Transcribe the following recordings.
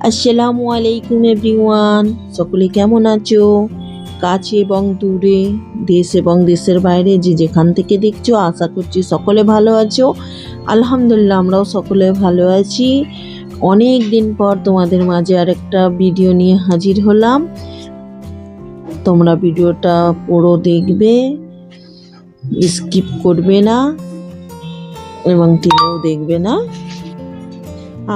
আসসালামু আলাইকুম এভরিওয়ান, সকলে কেমন আছো? কাছে এবং দূরে, দেশ এবং দেশের বাইরে যে যেখান থেকে দেখছো, আশা করছি সকলে ভালো আছো। আলহামদুলিল্লাহ, আমরাও সকলে ভালো আছি। অনেক দিন পর তোমাদের মাঝে আর একটা ভিডিও নিয়ে হাজির হলাম। তোমরা ভিডিওটা পুরো দেখবে, স্কিপ করবে না এবং টেনেও দেখবে না।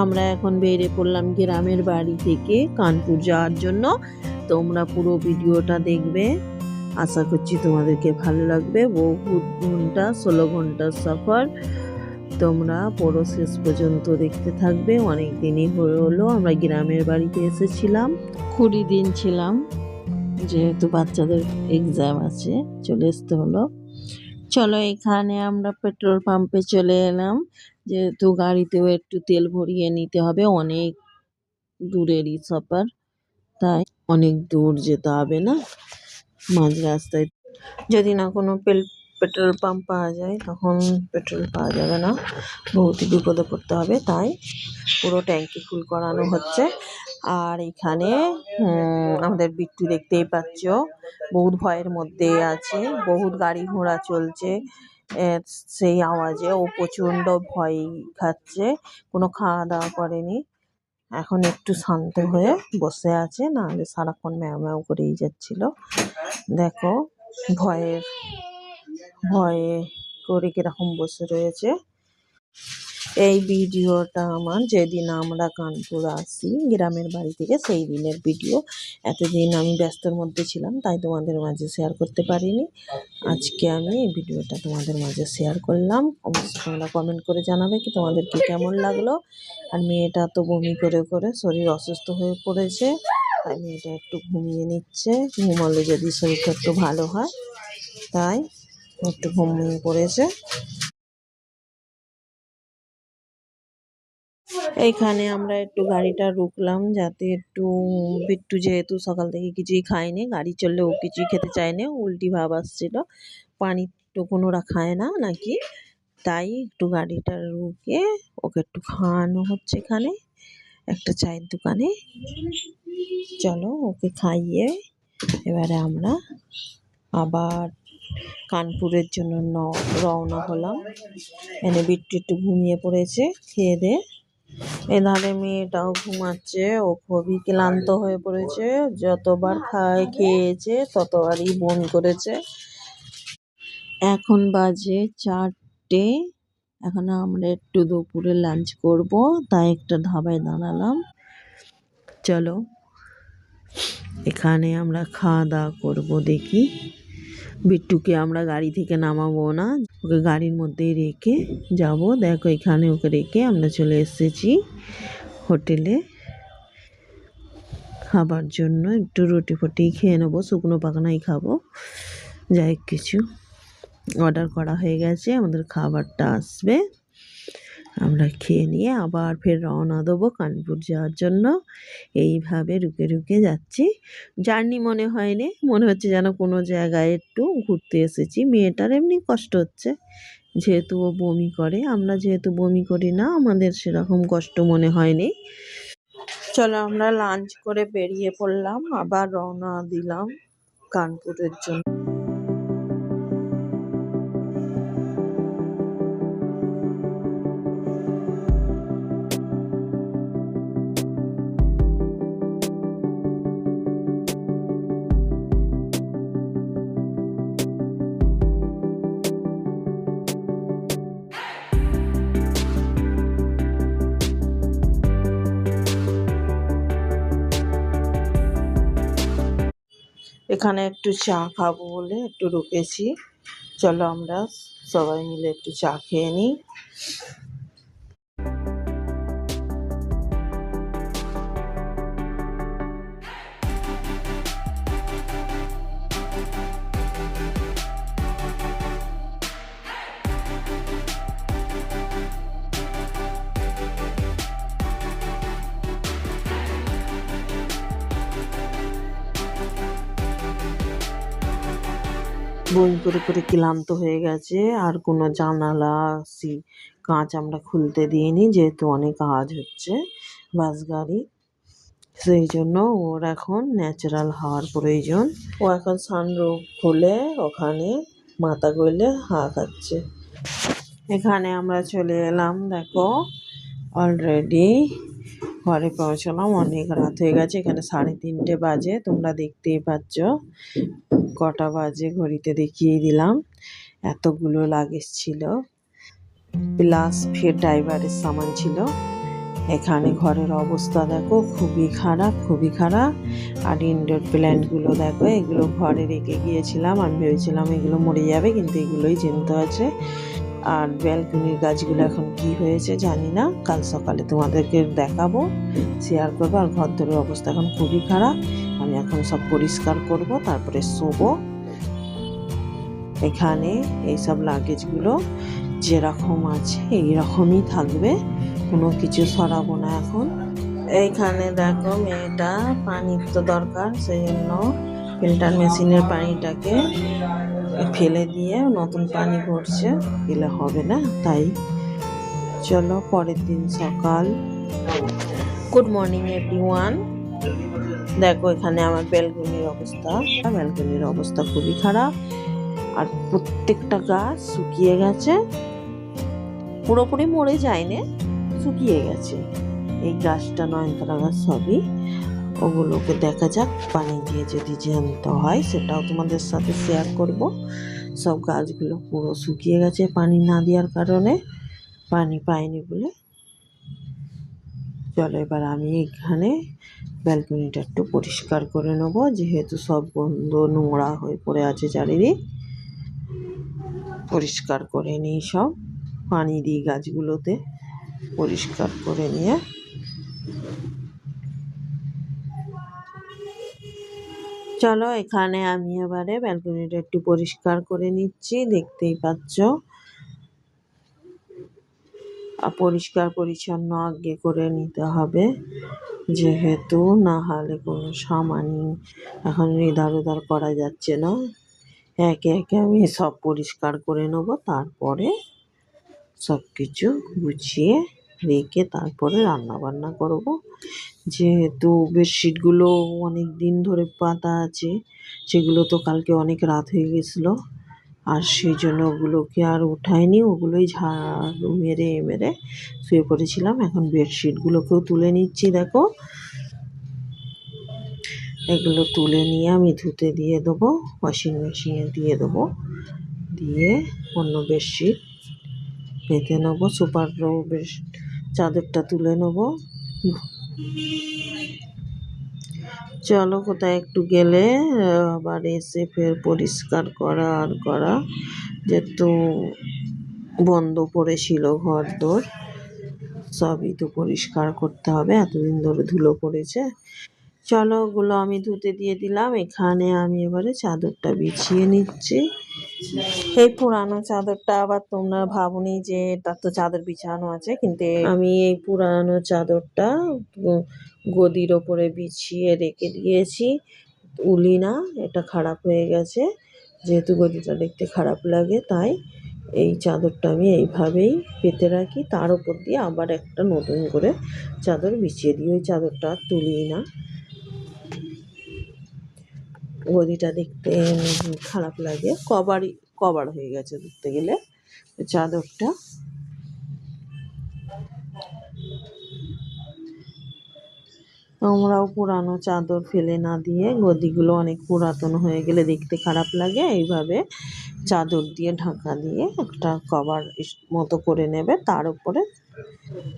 আমরা এখন বেরিয়ে পড়লাম গ্রামের বাড়ি থেকে কানপুর যাওয়ার জন্য। তোমরা পুরো ভিডিওটা দেখবে, আশা করছি তোমাদেরকে ভালো লাগবে। বহুত ঘন্টা, 16 ঘন্টার সফর। তোমরা পুরো শেষ পর্যন্ত দেখতে থাকবে। অনেক দিনই হলো আমরা গ্রামের বাড়িতে এসেছিলাম, 20 দিন ছিলাম, যেহেতু বাচ্চাদের এক্সাম আছে চলে আসতে হলো। চলো, এখানে আমরা পেট্রোল পাম্পে চলে এলাম, যেহেতু গাড়িতেও একটু তেল ভরিয়ে নিতে হবে, অনেক দূরেরই সফর, তাই অনেক দূর যেতে হবে না। মাঝ রাস্তায় যদি না কোনো পেট্রোল পাম্প পাওয়া যায়, তখন পেট্রোল পাওয়া যাবে না, বহুত বিপদে পড়তে হবে। তাই পুরো ট্যাঙ্কি ফুল করানো হচ্ছে। আর এখানে আমাদের বিট্টু দেখতেই পাচ্ছ, বহুত ভয়ের মধ্যে আছে, বহুত গাড়ি ঘোড়া চলছে। সেই আওয়াজে ও প্রচণ্ড ভয় খাচ্ছে, কোনো খাওয়া দাওয়া করেনি। এখন একটু শান্ত হয়ে বসে আছে, নাহলে সারাক্ষণ ম্যাও ম্যাও করেই যাচ্ছিল। দেখো, ভয়ে করে কিরকম বসে রয়েছে। এই ভিডিওটা আমার যেদিন আমরা কানপুর আসি গ্রামের বাড়ি থেকে, সেই দিনের ভিডিও। এতদিন আমি ব্যস্তর মধ্যে ছিলাম, তাই তোমাদের মাঝে শেয়ার করতে পারিনি। আজকে আমি এই ভিডিওটা তোমাদের মাঝে শেয়ার করলাম। অবশ্যই তোমরা কমেন্ট করে জানাবে কি তোমাদেরকে কেমন লাগলো। আর মেয়েটা তো বমি করে করে শরীর অসুস্থ হয়ে পড়েছে, তাই মেয়েটা একটু ঘুমিয়ে নিচ্ছে। ঘুমালে যদি শরীরটা একটু ভালো হয়, তাই একটু ঘুমিয়ে পড়েছে। এইখানে আমরা একটু গাড়িটা রুকলাম, যাতে একটু বিট্টু যেহেতু সকাল থেকে কিছুই খায়নি, গাড়ি চললে ও কিছুই খেতে চায়নি, উল্টি ভাব আসছিল, পানি তো কোনোরা খায় না নাকি, তাই একটু গাড়িটা রুকে ওকে একটু খাওয়ানো হচ্ছে এখানে একটা চায়ের দোকানে। চলো, ওকে খাইয়ে এবারে আমরা আবার কানপুরের জন্য রওনা হলাম। এনে বিট্টু একটু ঘুমিয়ে পড়েছে খেয়ে দিয়ে। এধারে মেয়েটাও ঘুমাচ্ছে, ও খুবই ক্লান্ত হয়ে পড়েছে, যতবার খেয়েছে ততবারই বমি করেছে। এখন বাজে 4টে। এখন আমরা একটু দুপুরে লাঞ্চ করব, তাই একটা ধাবায় দাঁড়ালাম। চলো, এখানে আমরা খাওয়া দাওয়া করবো। দেখি, বিট্টুকে আমরা গাড়ি থেকে নামাবো না, ওকে গাড়ির মধ্যেই রেখে যাব। দেখো, এখানে ওকে রেখে আমরা চলে এসেছি হোটেলে খাবার জন্য। একটু রুটি ফুটি খেয়ে নেবো, শুকনো পাকনাই খাবো, যাই কিছু অর্ডার করা হয়ে গেছে, আমাদের খাবারটা আসবে, আমরা খেয়ে নিয়ে আবার ফের রওনা দেবো কানপুর যাওয়ার জন্য। এইভাবে রুকে রুকে যাচ্ছি। জার্নি মনে হয়নি, মনে হচ্ছে যেন কোনো জায়গায় একটু ঘুরতে এসেছি। মেয়েটার এমনি কষ্ট হচ্ছে, যেহেতু ও বমি করে, আমরা যেহেতু বমি করি না, আমাদের সেরকম কষ্ট মনে হয়নি। চলো, আমরা লাঞ্চ করে বেরিয়ে পড়লাম, আবার রওনা দিলাম কানপুরের জন্য। এখানে একটু চা খাবো বলে একটু রুকেছি। চলো, আমরা সবাই মিলে একটু চা খেয়ে নিই। বমি করে করে ক্লান্ত হয়ে গেছে, আর কোনো জানালা কাঁচ আমরা খুলতে দিইনি, যেহেতু অনেক আওয়াজ হচ্ছে বাস গাড়ি। সেই জন্য ওর এখন ন্যাচারাল হাওয়ার প্রয়োজন। ও এখন সানরুফ খুলে ওখানে মাথা গলে হাওয়া খাচ্ছে। এখানে আমরা চলে এলাম, দেখো অলরেডি ঘরে পৌঁছলাম, অনেক রাত হয়ে গেছে। এখানে 3:30 বাজে, তোমরা দেখতেই পাচ্ছ কটা বাজে ঘড়িতে দেখিয়ে দিলাম। এতগুলো লাগেজ ছিল, প্লাস ফের ড্রাইভারের সামান ছিল। এখানে ঘরের অবস্থা দেখো খুবই খারাপ, খুবই খারাপ। আর ইনডোর প্ল্যান্টগুলো দেখো, এগুলো ঘরে রেখে গিয়েছিলাম, আমি ভেবেছিলাম এগুলো মরে যাবে, কিন্তু এগুলোই জেনতে আছে। আর ব্যালকনির গাছগুলো এখন কি হয়েছে জানি না, কাল সকালে তোমাদেরকে দেখাবো, শেয়ার করবো। আর ঘরদোরের অবস্থা এখন খুবই খারাপ। আমি এখন সব পরিষ্কার করব, তারপরে শোবো। এখানে এইসব লাগেজগুলো যেরকম আছে এইরকমই থাকবে, কোনো কিছু সরাবো না এখন। এইখানে দেখো মেয়েটা পানির তো দরকার, সেই জন্য ফিল্টার মেশিনের পানিটাকে ফেলে দিয়ে নতুন পানি ভরছে, ফেলে হবে না তাই। চলো, পরের দিন সকাল। Good morning everyone. দেখো এখানে আমার ব্যালকনির অবস্থা খুবই খারাপ। আর প্রত্যেকটা গাছ শুকিয়ে গেছে, পুরোপুরি মরে যায়নি, শুকিয়ে গেছে। এই গাছটা নয়নতারা গাছ সবই, ওগুলোকে দেখা যাক পানি দিয়ে যদি জ্যান্ত হয় সেটাও তোমাদের সাথে শেয়ার করব। সব গাছগুলো পুরো শুকিয়ে গেছে পানি না দেওয়ার কারণে, পানি পায়নি বলে। চলো এবার আমি এখানে ব্যালকনিটা একটু পরিষ্কার করে নেব, যেহেতু সব গন্ধ নোংরা হয়ে পড়ে আছে চারিদিক। পরিষ্কার করে নিই সব, পানি দিই গাছগুলোতে, পরিষ্কার করে নিয়ে চলো এখানে আমি এবারে ব্যালকনিটা একটু পরিষ্কার করে নিচ্ছি, দেখতেই পাচ্ছ। পরিষ্কার পরিচ্ছন্ন আগে করে নিতে হবে, যেহেতু না হলে কোনো সামানই এখন এধার ওধার করা যাচ্ছে না। একে একে আমি সব পরিষ্কার করে নেব, তারপরে সব কিছু গুছিয়ে রেখে তারপরে রান্না বান্না করব। যেহেতু বেডশিটগুলো অনেক দিন ধরে পাতা আছে, সেগুলো তো কালকে অনেক রাত হয়ে গেছিলো, আর সেই জন্য ওগুলোকে আর উঠাইনি, ওগুলোই ঝাড়ু মেরে মেরে শুয়ে পড়েছিলাম। এখন বেডশিটগুলোকেও তুলে নিচ্ছি, দেখো এগুলো তুলে নিয়ে আমি ধুতে দিয়ে দেবো, ওয়াশিং মেশিনে দিয়ে দেবো, দিয়ে অন্য বেডশিট পেতে নেবো। সুপার বেড চাদরটা তুলে নেবো। চলো কোথায় একটু গেলে আবার এসে ফের পরিষ্কার করা আর করা, যেহেতু বন্ধ পড়েছিল ঘরদোর, সবই তো পরিষ্কার করতে হবে, এতদিন ধরে ধুলো পড়েছে। চলো ওগুলো আমি ধুতে দিয়ে দিলাম। এখানে আমি এবারে চাদরটা বিছিয়ে নিচ্ছি। এই পুরানো চাদরটা আবার তোমরা ভাবনি যে তার তো চাদর বিছানো আছে, কিন্তু আমি এই পুরানো চাদরটা গদির ওপরে বিছিয়ে রেখে দিয়েছি। উলি না, এটা খারাপ হয়ে গেছে, যেহেতু গদিটা দেখতে খারাপ লাগে তাই এই চাদরটা আমি এইভাবেই পেতে রাখি, তার উপর দিয়ে আবার একটা নতুন করে চাদর বিছিয়ে দিই। ওই চাদরটা আর তুলি না, গদিটা দেখতে খারাপ লাগে, কভার হয়ে গেছে ধরতে গেলে চাদরটা। তোমরাও পুরানো চাদর ফেলে না দিয়ে, গদিগুলো অনেক পুরাতন হয়ে গেলে দেখতে খারাপ লাগে, এইভাবে চাদর দিয়ে ঢাকা দিয়ে একটা কভার মতো করে নেবে, তার উপরে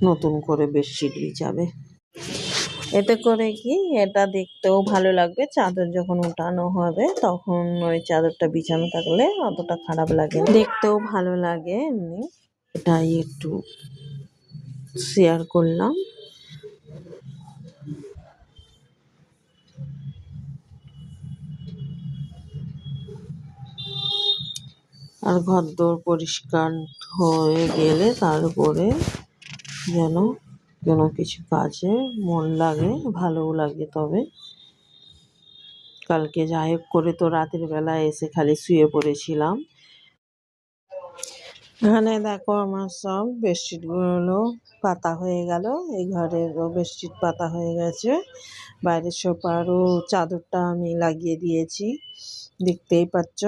নতুন করে বেডশিট বিছাবে। এতে করে কি, এটা দেখতেও ভালো লাগবে, চাদর যখন উঠানো হবে তখন ওই চাদরটা বিছানো থাকলে অতটা খারাপ লাগে না, দেখতেও ভালো লাগে এমনি। এটাই একটু শেয়ার করলাম। আর ঘরদোর পরিষ্কার হয়ে গেলে তারপরে যেন কোনো কিছু কাজে মন লাগে, ভালোও লাগে। তবে কালকে যাই হোক করে তো রাতের বেলা এসে খালি শুয়ে পড়েছিলাম। এখানে দেখো আমার সব বেডশিট গুলো পাতা হয়ে গেল। এই ঘরেরও বেডশিট পাতা হয়ে গেছে। বাইরের সোফারও চাদরটা আমি লাগিয়ে দিয়েছি, দেখতেই পাচ্ছ।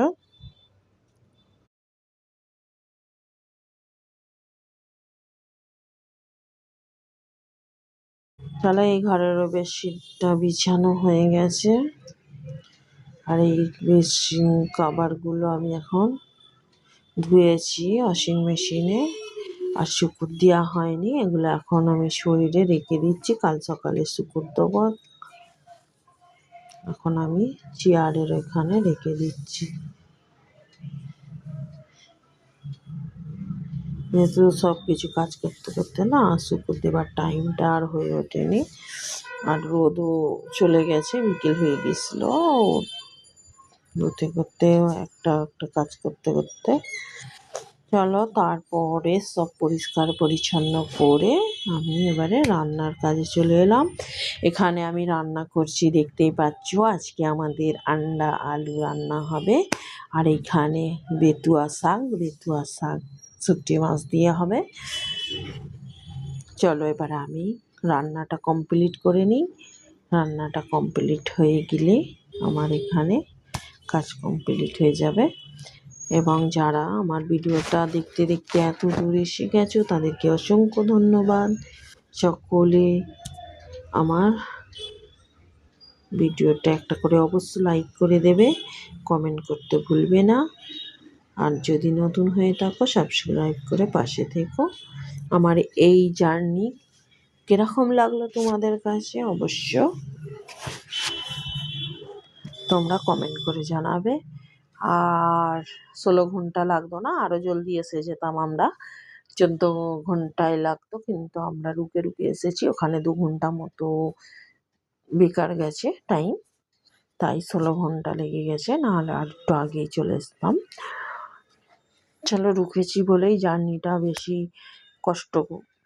তাহলে এই ঘরেরও বেডশিটটা বিছানো হয়ে গেছে। আর এই বেডশিট কভার গুলো আমি এখন ধুয়েছি ওয়াশিং মেশিনে, আর শুকুর দেওয়া হয়নি। এগুলো এখন আমি শরীরে রেখে দিচ্ছি, কাল সকালে শুকুর দেবো। এখন আমি চেয়ারের এখানে রেখে দিচ্ছি, যেহেতু সব কিছু কাজ করতে করতে না শুকুর দেবার টাইমটা আর হয়ে ওঠেনি। আর রোদও চলে গেছে, বিকেল হয়ে গেছিলো ধুতে করতে, একটা একটা কাজ করতে করতে। চলো তারপরে সব পরিষ্কার পরিচ্ছন্ন করে আমি এবারে রান্নার কাজে চলে এলাম। এখানে আমি রান্না করছি, দেখতেই পাচ্ছ। আজকে আমাদের আন্ডা আলু রান্না হবে। আর এখানে বেতুয়া শাক শুটকি মাছ দিয়ে হবে। চলো এবার আমি রান্নাটা কমপ্লিট করে নিই। রান্নাটা কমপ্লিট হয়ে গেলে আমার এখানে কাজ কমপ্লিট হয়ে যাবে। এবং যারা আমার ভিডিওটা দেখতে দেখতে এত দূর এসে গেছো তাদেরকে অসংখ্য ধন্যবাদ। সকলে আমার ভিডিওটা একটা করে অবশ্যই লাইক করে দেবে, কমেন্ট করতে ভুলবে না। আর যদি নতুন হয়ে থাকো সাবস্ক্রাইব করে পাশে থেকো। আমার এই জার্নি কিরকম লাগলো তোমাদের কাছে অবশ্য তোমরা কমেন্ট করে জানাবে। আর 16 ঘন্টা লাগতো না, আরও জলদি এসে যেতাম আমরা। 14 ঘন্টায় লাগতো, কিন্তু আমরা রুকে রুকে এসেছি। ওখানে 2 ঘন্টা মতো বেকার গেছে টাইম, তাই 16 ঘন্টা লেগে গেছে, নাহলে আর একটু আগেই চলে আসতাম। চলো রুকেছি বলেই জার্নিটা বেশি কষ্ট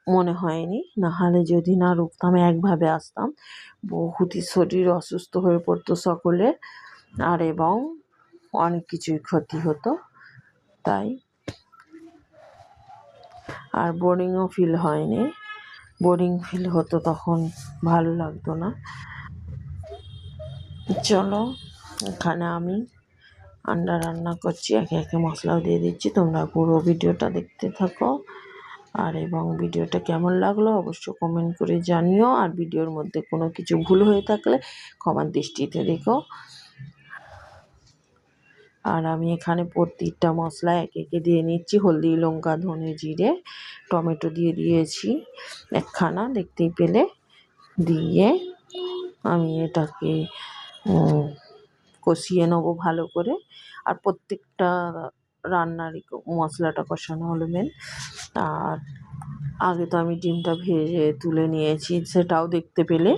মনে হয়নি, নাহলে যদি না রুকতাম একভাবে আসতাম বহুতই শরীর অসুস্থ হয়ে পড়তো সকলের, আর এবং অনেক কিছুই ক্ষতি হতো। তাই আর বোরিংও ফিল হয়নি। বোরিং ফিল হতো তখন, ভালো লাগতো না। চলো এখানে আমি আন্ডা রান্না করছি, একে একে মশলাও দিয়ে দিচ্ছি। তোমরা পুরো ভিডিওটা দেখতে থাকো। আর এবং ভিডিওটা কেমন লাগলো অবশ্য কমেন্ট করে জানিও। আর ভিডিওর মধ্যে কোনো কিছু ভুল হয়ে থাকলে ক্ষমার দৃষ্টিতে দেখো। আর আমি এখানে প্রত্যেকটা মশলা একে একে দিয়ে নিচ্ছি। হলদি, লঙ্কা, ধনে, জিরে, টমেটো দিয়ে দিয়েছি একখানা, দেখতেই পেলে। দিয়ে আমি এটাকে কষিয়ে নেবো ভালো করে। আর প্রত্যেকটা রান্নারই মশলাটা কষানো হলো মেন। আর আগে তো আমি ডিমটা ভেজে তুলে নিয়েছি, সেটাও দেখতে পেলে।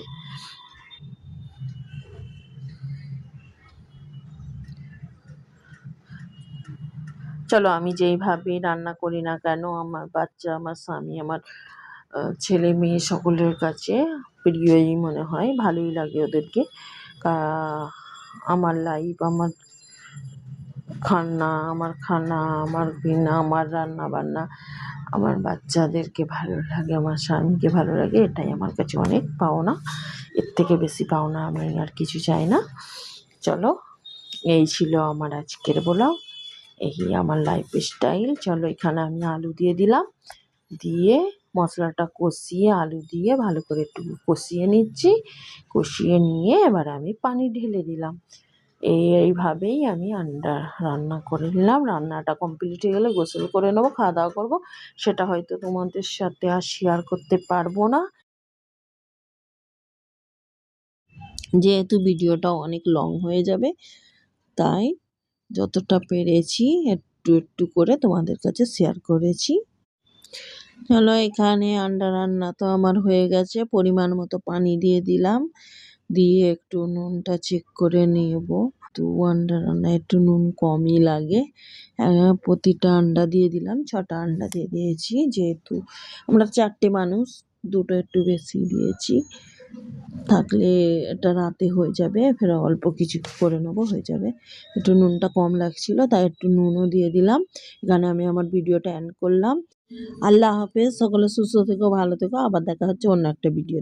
চলো আমি যেইভাবে রান্না করি না কেন, আমার বাচ্চা, আমার স্বামী, আমার ছেলে মেয়ে সকলের কাছে প্রিয়ই মনে হয়, ভালোই লাগে ওদেরকে। আমার লাইফ, আমার খানা, আমার বিনা, আমার রান্না বান্না, আমার বাচ্চাদেরকে ভালো লাগে, আমার স্বামীকে ভালো লাগে, এটাই আমার কাছে অনেক পাওনা। এর থেকে বেশি পাওনা আমি আর কিছু চাই না। চলো এই ছিল আমার আজকের ব্লগ, এই আমার লাইফ স্টাইল। চলো এখানে আমি আলু দিয়ে দিলাম, দিয়ে মশলাটা কষিয়ে আলু দিয়ে ভালো করে একটু কষিয়ে নিচ্ছি। কষিয়ে নিয়ে এবার আমি পানি ঢেলে দিলাম। এইভাবেই আমি আন্ডা রান্না করে নিলাম। রান্নাটা কমপ্লিট হয়ে গেলে গোসল করে নেবো, খাওয়া দাওয়া করবো। সেটা হয়তো তোমাদের সাথে আর শেয়ার করতে পারবো না, যেহেতু ভিডিওটা অনেক লং হয়ে যাবে। তাই যতটা পেরেছি একটু একটু করে তোমাদের কাছে শেয়ার করেছি। চলো এখানে আন্ডা রান্না তো আমার হয়ে গেছে, পরিমাণ মতো পানি দিয়ে দিলাম, দিয়ে একটু নুনটা চেক করে নেব। তো আন্ডা রান্না একটু নুন কমই লাগে। প্রতিটা আন্ডা দিয়ে দিলাম, 6টা আন্ডা দিয়ে দিয়েছি, যেহেতু আমরা 4টে মানুষ, দুটো একটু বেশি দিয়েছি। থাকলে এটা রাতে হয়ে যাবে, ফের অল্প কিছু করে নেবো, হয়ে যাবে। একটু নুনটা কম লাগছিল তাই একটু নুনও দিয়ে দিলাম। এখানে আমি আমার ভিডিওটা এন্ড করলাম। আল্লাহ হাফেজ, সকলে সুস্থ থেকো, ভালো থেকো, আবার দেখা হচ্ছে অন্য একটা ভিডিও।